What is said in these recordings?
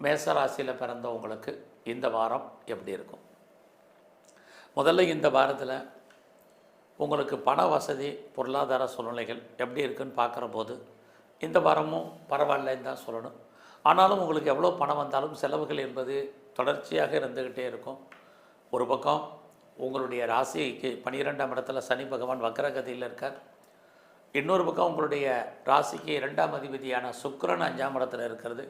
மேச ராசியில் பிறந்தவங்களுக்கு இந்த வாரம் எப்படி இருக்கும்? முதல்ல இந்த வாரத்தில் உங்களுக்கு பண வசதி, பொருளாதார சூழ்நிலைகள் எப்படி இருக்குன்னு பார்க்குற போது இந்த வாரமும் பரவாயில்லன்னு தான் சொல்லணும். ஆனாலும் உங்களுக்கு எவ்வளோ பணம் வந்தாலும் செலவுகள் என்பது தொடர்ச்சியாக இருந்துக்கிட்டே இருக்கும். ஒரு பக்கம் உங்களுடைய ராசிக்கு 12ஆம் இடத்துல சனி பகவான் வக்ரகதியில் இருக்கார். இன்னொரு பக்கம் உங்களுடைய ராசிக்கு 2ஆம் அதிபதியான சுக்கிரன் 5ஆம் இடத்துல இருக்கிறது.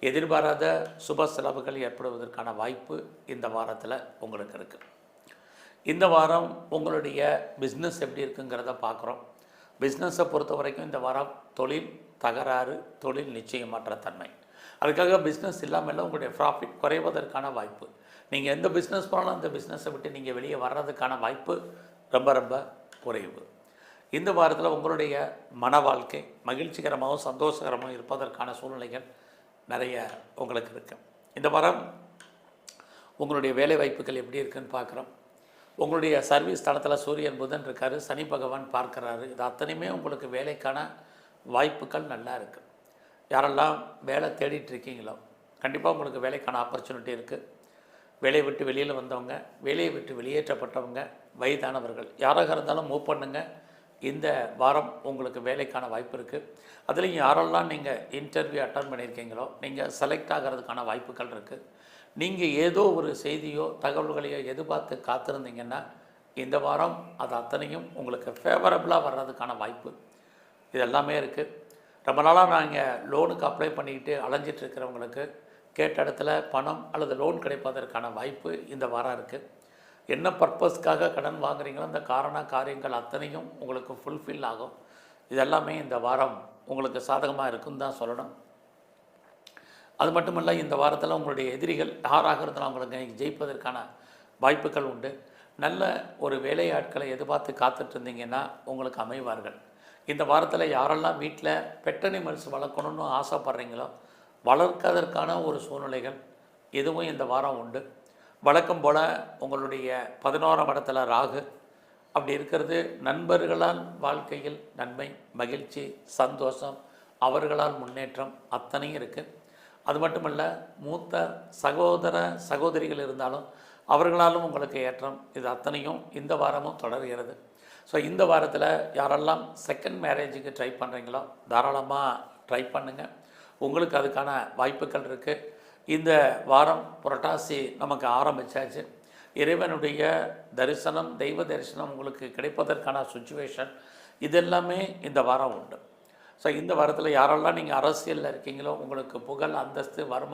எதிர்பாராத சுப செலவுகள் ஏற்படுவதற்கான வாய்ப்பு இந்த வாரத்தில் உங்களுக்கு இருக்குது. இந்த வாரம் உங்களுடைய பிஸ்னஸ் எப்படி இருக்குங்கிறத பார்க்குறோம். பிஸ்னஸை பொறுத்த வரைக்கும் இந்த வாரம் தொழில் தகராறு, தொழில் நிச்சயமற்ற தன்மை. அதுக்காக பிஸ்னஸ் இல்லாமல் உங்களுடைய ப்ராஃபிட் குறைவதற்கான வாய்ப்பு. நீங்கள் எந்த பிஸ்னஸ் போனாலும் அந்த பிஸ்னஸை விட்டு நீங்கள் வெளியே வர்றதுக்கான வாய்ப்பு ரொம்ப ரொம்ப குறைவு. இந்த வாரத்தில் உங்களுடைய மன வாழ்க்கை மகிழ்ச்சிகரமாகவும் சந்தோஷகரமாகவும் இருப்பதற்கான சூழ்நிலைகள் நிறைய உங்களுக்கு இருக்குது. இந்த வாரம் உங்களுடைய வேலை வாய்ப்புகள் எப்படி இருக்குன்னு பார்க்குறோம். உங்களுடைய சர்வீஸ் தளத்தில் சூரியன் புதன் இருக்கார், சனி பகவான் பார்க்குறாரு. இது அத்தனையுமே உங்களுக்கு வேலைக்கான வாய்ப்புகள் நல்லா இருக்குது. யாரெல்லாம் வேலை தேடிட்டு இருக்கீங்களோ கண்டிப்பாக உங்களுக்கு வேலைக்கான ஆப்பர்ச்சுனிட்டி இருக்குது. வேலையை விட்டு வெளியில் வந்தவங்க, வேலையை விட்டு வெளியேற்றப்பட்டவங்க, வயதானவர்கள் யாராக இருந்தாலும் மூவ் பண்ணுங்கள். இந்த வாரம் உங்களுக்கு வேலைக்கான வாய்ப்பு இருக்குது. அதுலேயும் யாரெல்லாம் நீங்கள் இன்டர்வியூ அட்டன் பண்ணியிருக்கீங்களோ நீங்கள் செலக்ட் ஆகிறதுக்கான வாய்ப்புகள் இருக்குது. நீங்கள் ஏதோ ஒரு செய்தியோ தகவல்களையோ எதிர்பார்த்து காத்திருந்தீங்கன்னா இந்த வாரம் அது அத்தனையும் உங்களுக்கு ஃபேவரபுளாக வர்றதுக்கான வாய்ப்பு இதெல்லாமே இருக்குது. ரொம்ப நாளாக நாங்கள் லோனுக்கு அப்ளை பண்ணிக்கிட்டு அலைஞ்சிட்டு இருக்கிறவங்களுக்கு கேட்ட இடத்துல பணம் அல்லது லோன் கிடைப்பதற்கான வாய்ப்பு இந்த வாரம் இருக்குது. என்ன பர்பஸ்க்காக கடன் வாங்குறீங்களோ அந்த காரியங்கள் அத்தனையும் உங்களுக்கு ஃபுல்ஃபில் ஆகும். இதெல்லாமே இந்த வாரம் உங்களுக்கு சாதகமாக இருக்குன்னு தான் சொல்லணும். அது மட்டுமல்ல, இந்த வாரத்தில் உங்களுடைய எதிரிகள் யாராக இருந்தாலும் அவங்களுக்கு ஜெயிப்பதற்கான வாய்ப்புகள் உண்டு. நல்ல ஒரு வேலையாட்களை எதிர்பார்த்து காத்துட்டு இருந்தீங்கன்னா உங்களுக்கு அமைவார்கள். இந்த வாரத்தில் யாரெல்லாம் வீட்டில் பெட் அனிமல்ஸ் வளர்க்கணும்னு ஆசைப்படுறீங்களோ வளர்க்கதற்கான ஒரு சூழ்நிலைகள் இதுவும் இந்த வாரம் உண்டு. வழக்கம் போல் உங்களுடைய 11ஆம் இடத்துல ராகு அப்படி இருக்கிறது. நண்பர்களால் வாழ்க்கையில் நன்மை, மகிழ்ச்சி, சந்தோஷம், அவர்களால் முன்னேற்றம் அத்தனையும் இருக்குது. அது மட்டுமல்ல, மூத்த சகோதர சகோதரிகள் இருந்தாலும் அவர்களாலும் உங்களுக்கு ஏற்றம். இது அத்தனையும் இந்த வாரமும் தொடர்கிறது. ஸோ இந்த வாரத்தில் யாரெல்லாம் செகண்ட் மேரேஜுக்கு ட்ரை பண்ணுறீங்களோ தாராளமாக ட்ரை பண்ணுங்கள். உங்களுக்கு அதுக்கான வாய்ப்புகள் இருக்குது. இந்த வாரம் புரட்டாசி நமக்கு ஆரம்பித்தாச்சு. இறைவனுடைய தரிசனம், தெய்வ தரிசனம் உங்களுக்கு கிடைப்பதற்கான சுச்சுவேஷன் இதெல்லாமே இந்த வாரம் உண்டு. ஸோ இந்த வாரத்தில் யாரெல்லாம் நீங்கள் அரசியலில் இருக்கீங்களோ உங்களுக்கு புகழ், அந்தஸ்து, வருமானம்